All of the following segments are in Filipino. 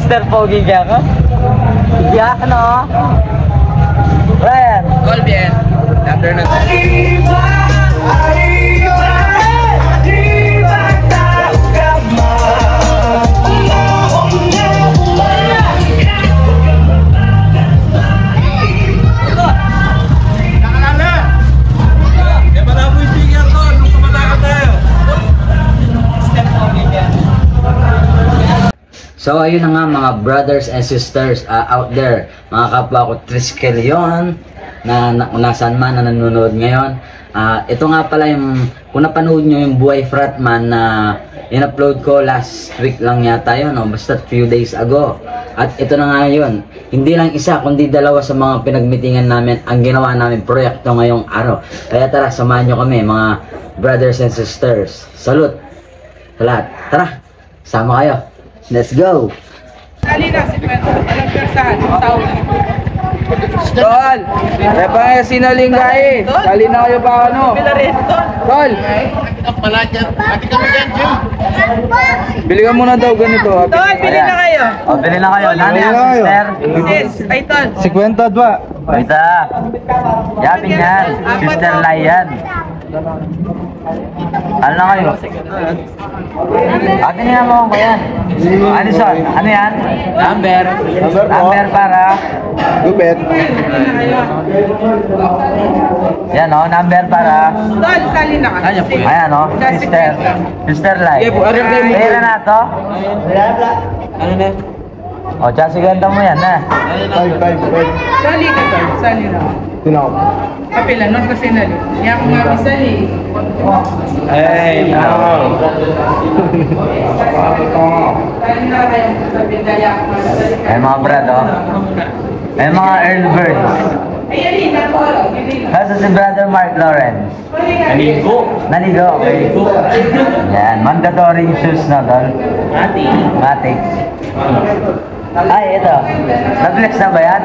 Mr. Pogi ka ka? Yeah, ano? Ryan. All bien. After na. So ayun na nga mga brothers and sisters out there, mga kapwa ko Triskelion na nasaan man na nanonood ngayon. Ito nga pala yung, kung napanood nyo yung Buhay Fratman na in-upload ko last week lang yata yun, no? Basta few days ago. At ito na nga yun, hindi lang isa kundi dalawa sa mga pinagmitingan namin ang ginawa namin proyekto ngayong araw. Kaya tara, samahan nyo kami mga brothers and sisters. Salute sa lahat. Tara, sama kayo. Let's go! Kanina, si Pedro, alam ka saan? Tawag. Tol! May pa sinaling kain. Dali na kayo pa ano. Tol! Bili ka muna daw ganito. Tol, bili na kayo. O, bili na kayo. Nani ang sister? Sis, ay Tol. 50 ba? Wait Yapin yan. Sister Layan. Ano na kayo? Atin niya mo ko yan. Ano son? Ano yan? Number. Number para? Gupit. Yan o, number para? Tol, sali na ka. Ayan o, sister. Sister Lai. Pera na to? Ano na? O, tsaka ganda mo yan na. 5. Sali ka, Tol. Sali na. Tinaw. Kapila, nun kasi nali. Kaya ako nga misali. Ay, no. Sali na kayo. Sabi kaya ako masali. Ay mga brad o. Ay mga Earl Bird. Ayan, Tol. Kaso si brother Mark Lawrence. Naligo. Naligo, okay. Yan, mandatory shoes na tol. Matic. Ay, ito. Na-bless na ba yan?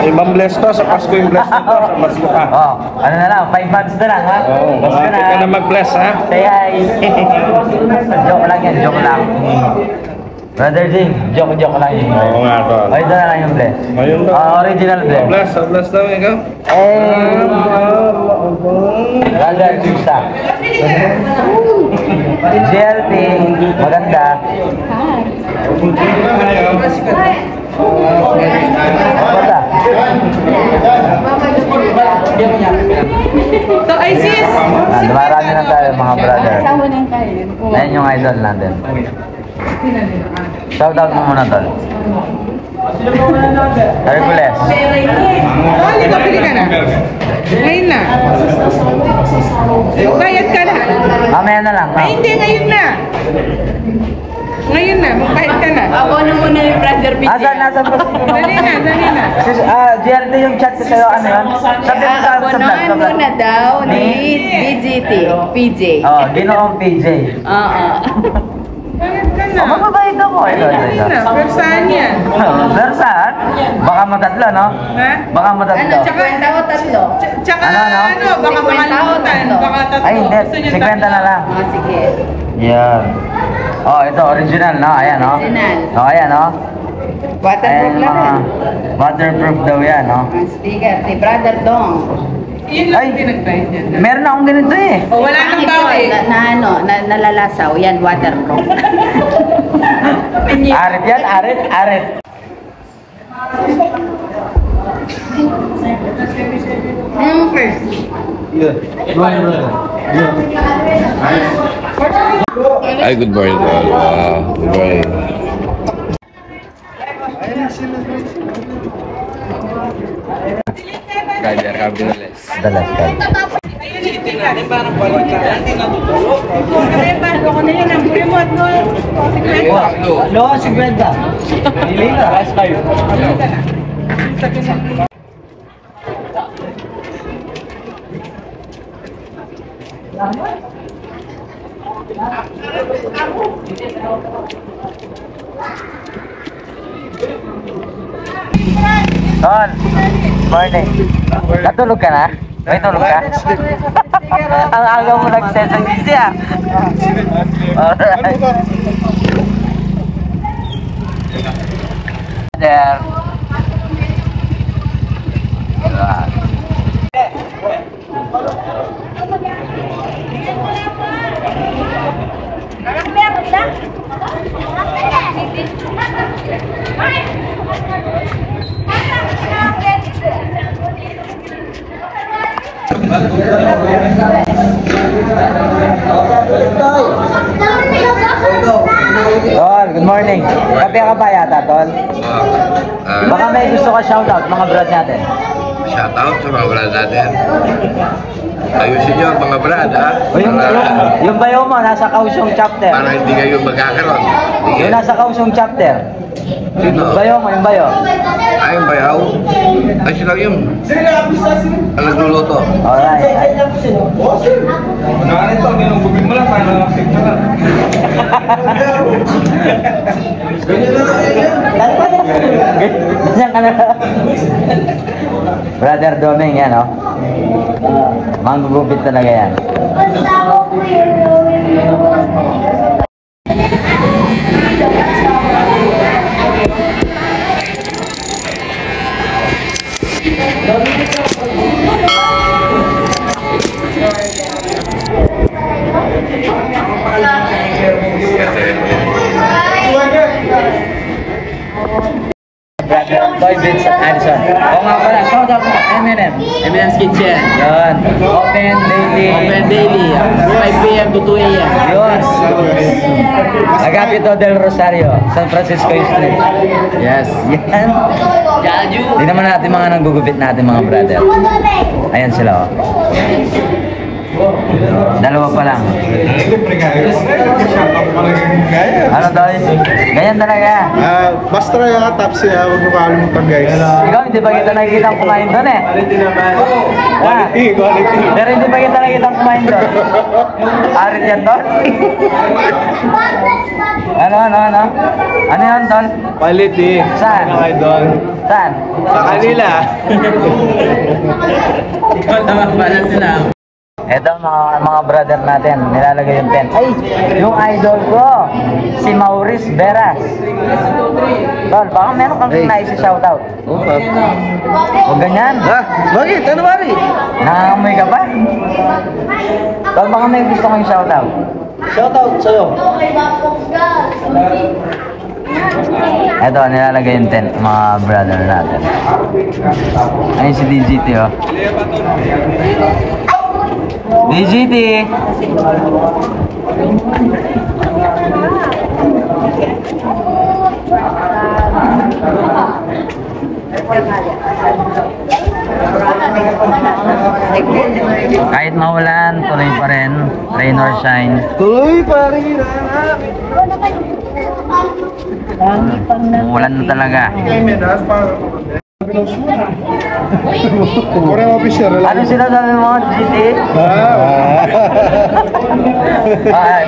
Ibang bless to, sa Pasko yung bless nito, sa Pasko ka. Oh, ano na lang, 5 months na lang ha? Oo, Basta bakit ka na mag-bless ha? Kaya, joke lang yan, joke lang. Brother Jing, joke lang yun. Oo nga to. Oh, ito na lang yung bless. Ayun to. Original bless. Bless daw ikaw. Brother Justa. GLT, maganda. Maganda. So, ay sis! Marami na tayo mga brother. Ayun yung idol natin. Shoutout mo muna tol. Hercules. Tol, ikaw, bili ka na. Ngayon na. Bayad ka na. Mamaya na lang. Ay, hindi, ngayon na. Ngayon na, magbayad ka na. Ako na muna yung brother PJ. Nasaan ba? Dali na. GLT yung chat ko sa'yo, ano yun? Sabi mo sa Abonohan mo na daw ni BGT, PJ. Oh, ginoong PJ. Oo. Bayad ka na. Magbabayad ako. Ngayon na, pero saan yan? Versaan? Baka matatlo, no? Ha? Baka matatlo. Ano, 50 o tatlo? Tsaka Ano? baka makalimutan. Baka tatlo. Ay, hindi. Gusto niyo 50 na tatlo? lang. Oh, sige. Yan. Oh, ito, original, no? Ayan, no? Original. Oh, ayan, no? Waterproof Ayan, lang mga yan. waterproof daw yan, no? Ang sticker ni Brother Dong. Yun lang din nagbayad yan. Meron akong ganito eh. O, wala nang bawi. Nalalasaw. Yan, waterproof. Arit yan, arit. Okay. Ay, good morning all. Wow, good morning. Rider, Cabrioles. Dalas ka. Parang balik ka. Hindi natutulog. Kasi paano ko na yun ang remote no? No, 50. Pili ka. Last time. Tol, morning. Natulog ka na? May tulog ka? Ang aga mo nag-session, ah. Alright. There. Tol, good morning. Kape ka pa yata, Tol? Baka may gusto ka shoutout, mga brad natin. Shout out sa mga brad natin. Ayusin nyo mga brad, ha? O yung bayo mo, nasa Kaohsiung chapter. Para hindi kayo magkakaroon. Sige. Yung nasa Kaohsiung chapter. Sino? Yung bayo mo, yung bayo. Ay, yung bayaw. Ay, sila yung nagluluto. Alright. Unahan ito, ginugubin mo lang para nakasip ka lang. Ganyan ka na. Brother Doming, yan, oh. Manggugupit talaga yan. Brother Boy Vince at Addison. Oo nga pala, shout out mo, M&M. M&M's Kitchen. Yun. Open daily. Open daily. 5 p.m. to 2 a.m. Yun. Agapito del Rosario, San Francisco Street. Yes. Yan. Jaju. Tingnan mo natin mga nanggugupit natin mga brother. Ayan sila, oh. Dalawa pa lang. Ano tayo? Ganyan talaga. Basta yung top siya, huwag mo kalimutan guys. Ikaw, hindi ba kita nakikita kumain doon eh? Quality, quality. Pero hindi ba kita nakikita kumain doon? Arit yan doon? Ano? Ano yan doon? Quality. Saan? Ano kayo doon? Saan? Sa kanila. Ikaw naman pala sila. Ito mga brother natin, nilalagay yung tent. Ay, yung idol ko, si Maurice Veras. Tol, baka meron kang nice shoutout. Huwag ganyan. Ha? Bakit? Ano ba rin? Nangangamoy ka ba? Tol, baka may gusto kang shoutout. Shoutout sa'yo. Ito, nilalagay yung tent, mga brother natin. Ayun si DGT, oh. DGT! Kahit maulan, tuloy pa rin. Rain or shine. Tuloy pa rin. Umulan na talaga. Kurang official. Ano sila sabi mo, GT?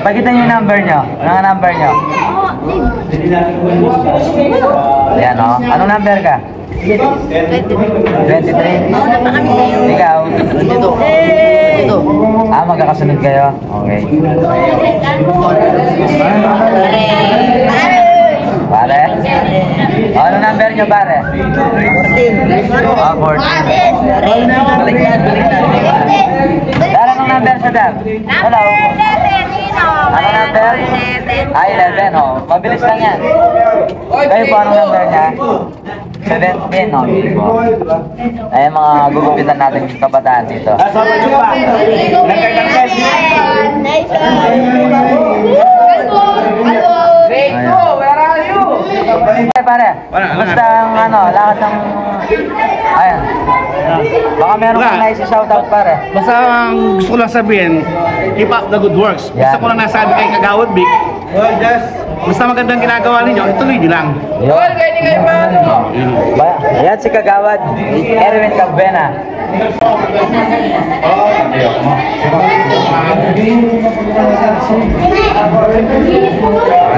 Pakita niyo yung number nyo. Ano number nyo? Ayan, oh. Anong number ka? 23. Ikaw? 22. Magkakasunod kayo? Okay. Pare? Ano number nyo, pare? 14. 14. Baliktad. Dara ng number sa dam. Hello. Ano number? 11, oh. Mabilis lang yan. Kayo po, anong number niya? 17, oh. Ayan mga gugupitan natin kabataan dito. Pare, basta ang lahat ng ayan. Baka meron kang nice shoutout, pare. Basta ang gusto ko lang sabihin, keep up the good works. Gusto ko lang nasabi kay Kagawad Vic. Basta magandang ginagawa ninyo, ituloy nyo lang. Yun. Ayan si Kagawad, Erwin Cabrena.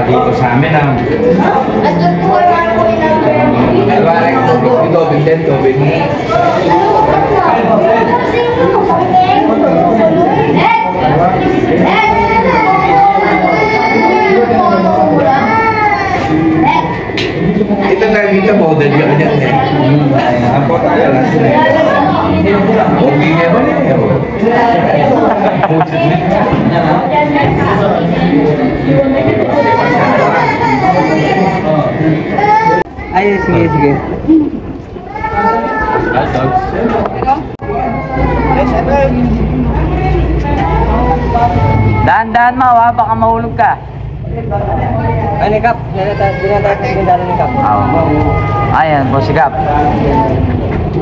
Dito sa amin ang alwarang tubig din, tubig. model ka dyan eh. Ako tayo lang. Okay nga ba niya? Ay, sige, sige. Dahan-dahan mo, ha? Baka mahulog ka. Ay, ni Kap. Dinatay ko yung dalo ni Kap. Ayan po si Kap.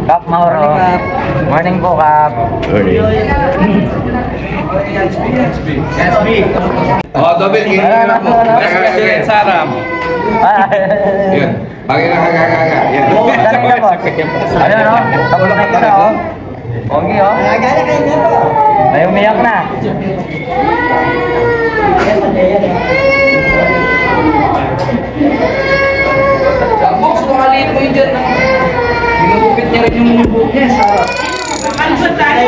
Kap Mauro. Morning po, Kap. Oh, Dobel, kaya mo. President Saram. Yan. Pagin na kagagaga. Yan. Dali na po. Ayun, no? Tapos na ito na, oh. Okay, oh. Ay, umiyak na. Box, makaliit mo yun dyan. Binugupit niya rin yung buhok niya. Ano sa tayo?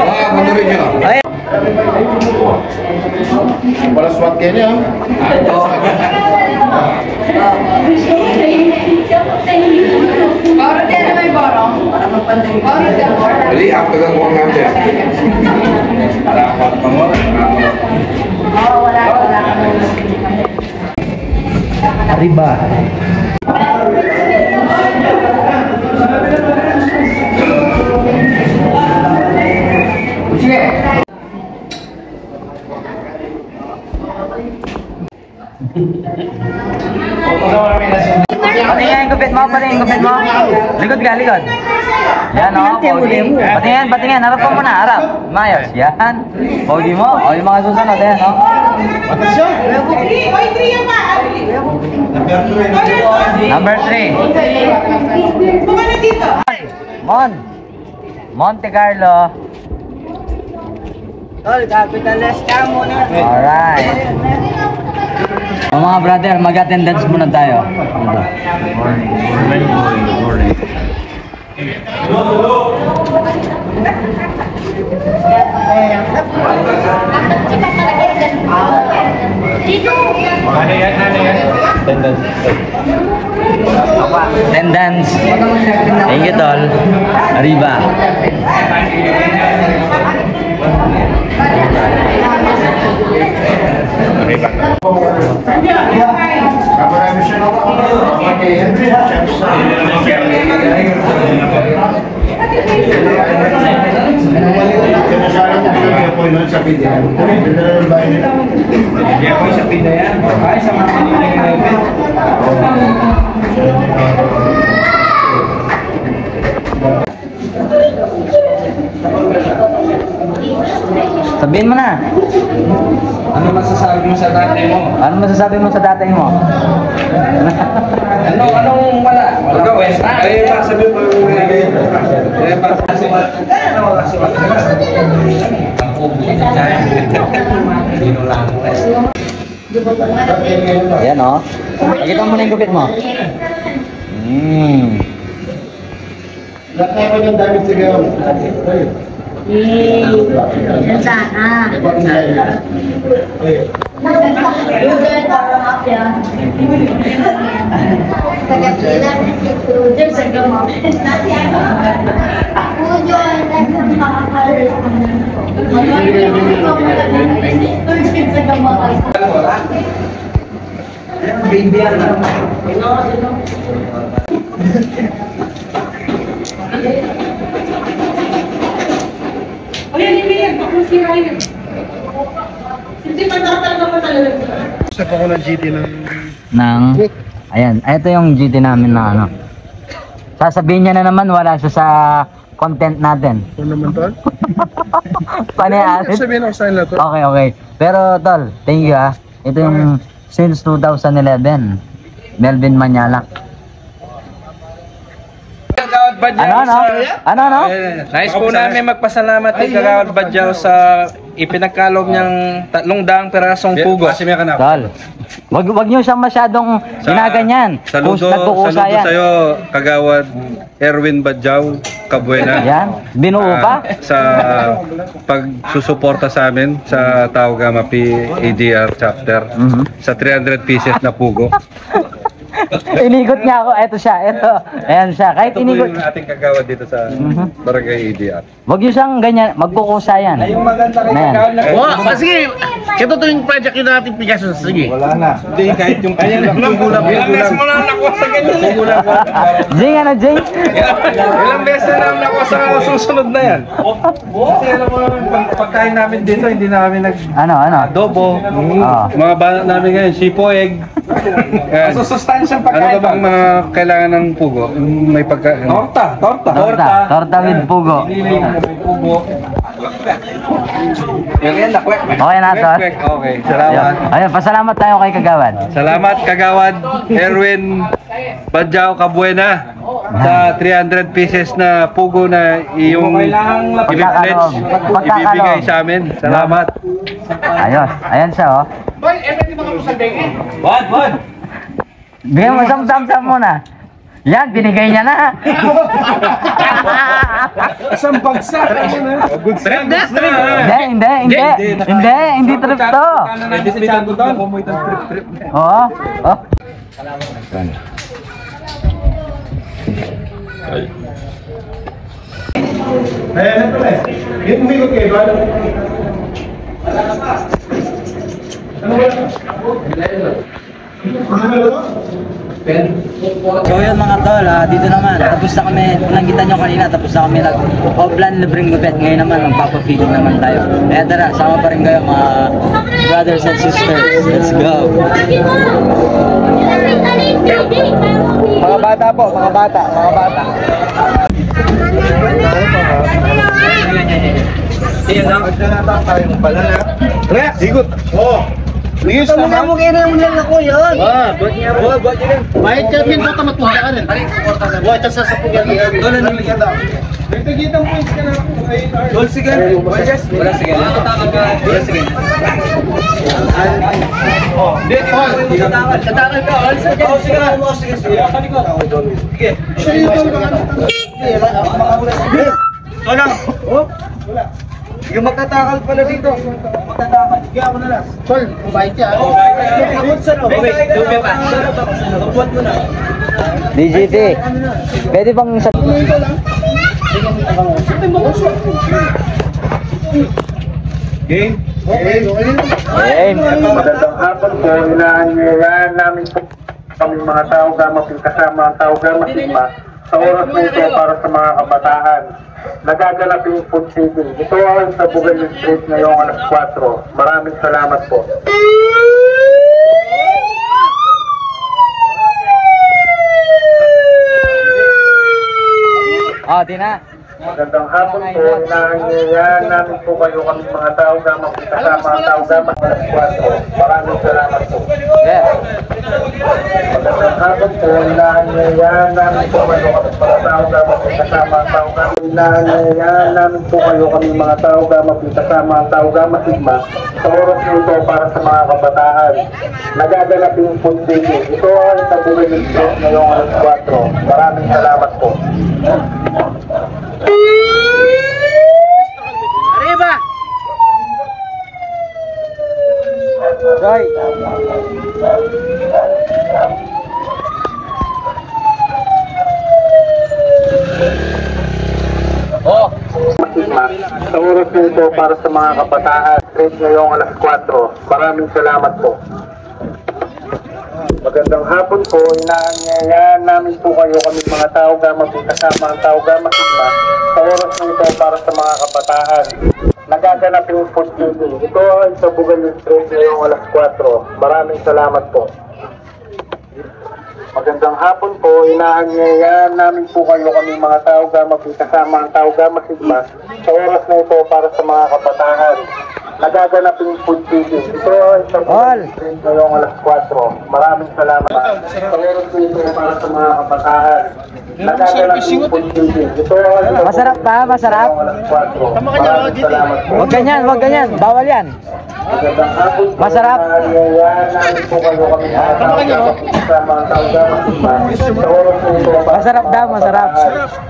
Ah, patuloy nyo. Ay, Para SWAT kayo niya. Baro din na may baro. Para magpantay. Baro din. Jadi, apa yang kau ngambil? Ada apa kamu? Oo, wala. Arriba. Patingin yung gupit mo, patingin yung gupit mo. Likod ka, likod. Yan o, pogi. Patingin, harap ka muna, harap. Mayos, yan. Pogi mo, o yung mga susunod, yan o. Number 3. Monte Carlo. Capitalize ka muna. Alright. O mga brother, mag-attendance muna tayo. Attendance. Thank you, tol. Arriba. Sabihin mo na. Ano masasabi mo sa tatay mo? Ano masasabi mo sa tatay mo? Anong wala? Wala kwesta? Ay, sabi mo Ayan o. Pakita mo na yung gupit mo. Lahat na yung damit sa gawa. Yan sana. Sa pa ko ng GT ng... Ayan, ito yung GT namin na ano. Sasabihin niya na naman wala siya sa content natin. Ano naman tol? Paano Sabihin ako sa inyo to. Okay, okay. Pero tol, thank you ah. Ito yung since 2011. Melvin Manyalak. Kagawad Badyaw Ano? Nais po namin magpasalamat kay Kagawad Badyaw sa ipinagkaloob niyang 300 perasong pugo. Tol, wag nyo siyang masyadong ginaganyan. Kung Saludo nagkukusa yan. sa'yo, Kagawad Erwin Badjaw, Kabuena. Yan, binuo pa. Sa pagsusuporta sa amin sa Tao Gama PADR chapter sa 300 pieces na pugo. Inigot niya ako. Eto siya, eto. Ayan siya. Kahit Ito po inigot. yung ating kagawad dito sa Barangay ADR. Wag nyo siyang ganyan. Magkukusa yan. Yung maganda rin Ayan. ikaw na. Sige, ito to yung project yung natin Picasso. Sige. Hindi, kahit yung pugulang. Ilang beses mo lang nakuha sa ganyan. Jing, ano Jing? Ilang beses na lang nakuha sa susunod na yan. Kasi alam mo naman, pagkain namin dito, hindi na kami Ano? adobo. Oo. Mga banat namin ngayon, sipo egg. Yan. Susustansyang Ano pagkain. ka bang mga kailangan ng pugo? Yung may pagka... Torta. Torta with pugo. May pugo. Yan, nakwek. Okay na, Tol. Okay, salamat. Ayun, pasalamat tayo kay Kagawad. Salamat Kagawad Erwin Badjaw Kabuena sa 300 pieces na pugo na iyong Pagkakaloob. ibibigay sa amin. Salamat. Ayos. Ayan siya, oh. Bigyan mo sam-sam muna. Yan, binigay niya na. Isang bagsak. Hindi trip to. Oo. Oh. Yung umikot kayo ba? So yun mga tol, dito naman, tapos na kami, kung nakita nyo kanina, tapos na kami nag-offline libreng gupit. Ngayon naman, magpapa-feeding naman tayo. Kaya tara, sama pa rin kayo mga brothers and sisters. Let's go! Mga bata po, mga bata. Sigot. Oo. Liis naman. mo lang ako yun. Buat yan. Bahit champion ko tamat mo ka rin. Buat sa pugan yan. Doon na niliyan daw. Nagtagitang points ka na. Goal sige. Wala sige. Wala sige. Hindi tatakal. Tatakal ka. Sige. Sige. Wala. Wala. Yung magtatakal pala dito. Magtatakal. Sige ako na lang. Sol, bahit yan. Tubig pa. Tubuan mo na. DGT. Pwede bang sa... Game. Game. Magandang hapon po, inaanyayahan namin po kami mga Tao Gama kasama ang Tao Gama Sigma sa oras na ito para sa mga kabataan. Nagaganap yung food feeding. Ito ay sa Bugayon Street ngayong alas 4. Maraming salamat po. Tina. Magandang hapon po, inaanyayahan namin po kayo kami mga Tao Gama kasama ang Tao Gama alas 4. Maraming salamat po. Yeah. Magandang hapon po, inaanyayahan namin po kayo kami mga Tao Gama kasama ang Tao Gama. Inaanyayahan namin po kayo kami mga Tao Gama kasama ang Tao Gama Sigma sa oras nito para sa mga kabataan. Nagaganap yung food feeding. Ito ay sa Bugayon Street ngayong alas 4. Maraming salamat po. Arriba! Joy. Sigma, sa oras na ito para sa mga kabataan, street ngayong alas 4. Maraming salamat po. Magandang hapon po, inaanyayahan namin po kayo kami mga Tao Gama kasama ang Tao Gama Sigma sa oras na ito para sa mga kabataan. Nagaganap yung food feeding. Ito ay sa Bugayon Street ngayong alas 4. Maraming salamat po. Magandang hapon po, inaanyayahan namin po kayo kami mga Tao Gama kasama ang Tao Gama Sigma sa oras na ito para sa mga kabataan. nagaganap yung food feeding. Ito ay sa ngayong alas 4. Maraming salamat. Panginoon po ito para sa mga kabataan. Nagaganap yung food feeding. Ito ay sa Masarap ba? Masarap? alas 4. Maraming salamat po. Huwag ganyan, huwag ganyan. Bawal yan. Magandang hapon po. Masarap. Namin po kayo kami sa mga tao-gamang iman. Sa oras po ito para Masarap daw, masarap.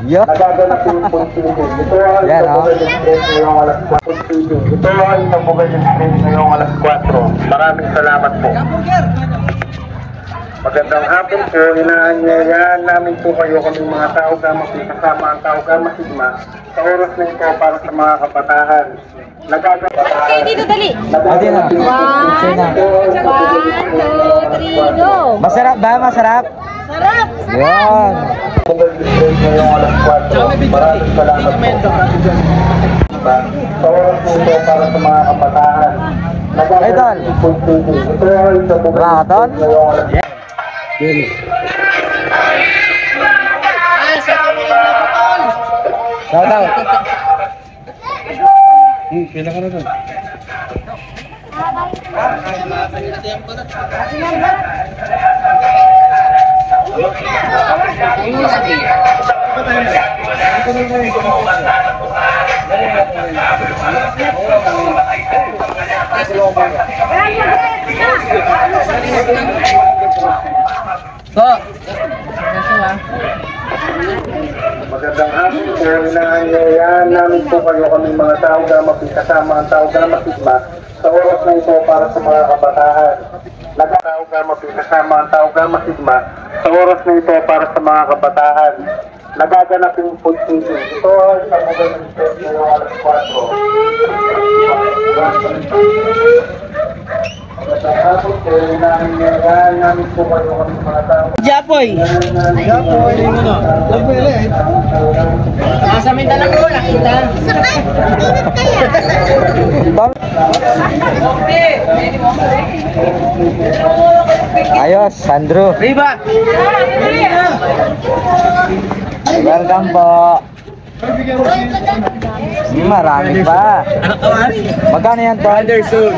Yo. nagaganap yung food feeding. Ito ay Yan, sa oh. Bugay Express ngayong alas 4. Food feeding. Ito ay sa Bugay Express ngayong alas 4. Maraming salamat po. Magandang hapon po. Inaanyayahan namin po kayo kami mga tao-gamang kasama ang tao-gamang sigma sa oras na ito para sa mga kabataan. Okay, dito dali. Ate na. 1, 2, 3, go. Masarap ba? Masarap? Sarap! Yan. Bugay Express ngayong alas 4. Maraming salamat po. Sa oras na ito para sa mga kabataan. Nagaganap yung food feeding. Ito ay sa Bugay Raton? Express ngayong alas 4. Shout out. Kailan ka na doon? Magandang hapon po. Inaanyayahan namin po kayo kami mga tao-gamang kasama ang tao-gamang sigma sa oras na ito para sa mga kabataan. Tao-gamang kasama ang tao-gamang sigma sa oras na ito para sa mga kabataan. Nagaganap yung food feeding. Ito ay sa Bugay Express ngayong alas 4. Magandang hapon po. Inaanyayahan namin po kayo kami mga tao. Japoy! Nasa Mindanao ko, nakita. Ayos, Sandro. Riba! Welcome po. Marami pa. Magkano yan, Ton? Anderson.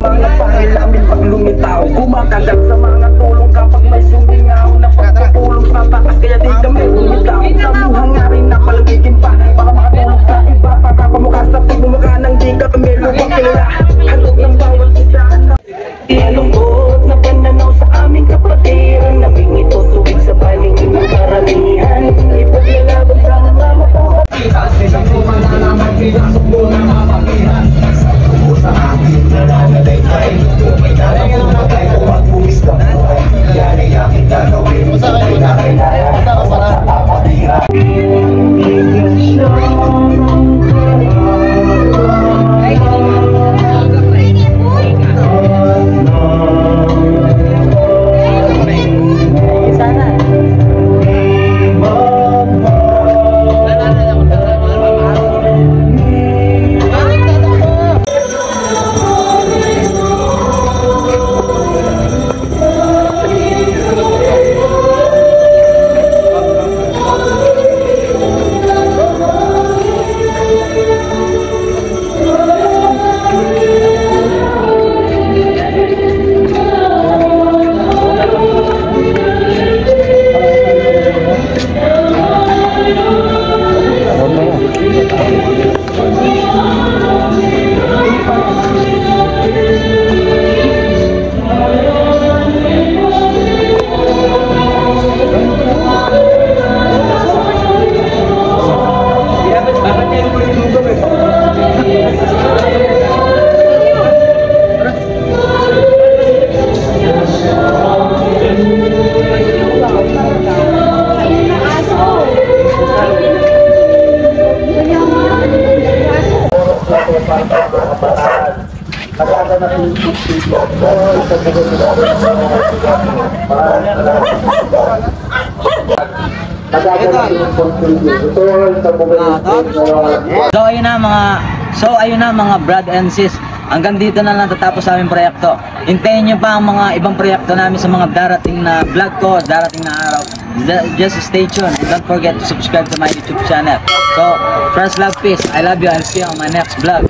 Mga pangilamin pag lumitaw, kumakagat sa mga tulong kapag may sumingaw na pagpupulong sa takas, kaya di kami lumitaw sa buhang nga rin na palagiging pa para makatulong sa iba, para pamukha sa pagmumukha ng di kami lubang kilala halog ng bawat isa na malungkot na pananaw sa aming kapatiran, naming itutuwid sa paningin ng karamihan, ipaglalaban sa mga mapuha. Sa aking nananalaytay, may dalang pumatay kung magbumis ka buhay. Yan ay aking gagawin, ay na kailangan ako sa kapatiran. magagawa yung contributor sa buhay. So ayun na mga brad and sis. Hanggang dito na lang tatapos sa aming proyekto. Hintayin nyo pa ang mga ibang proyekto namin sa mga darating na vlog ko, darating na araw. Just stay tuned and don't forget to subscribe to my YouTube channel. So, first love, peace. I love you. I'll see you on my next vlog.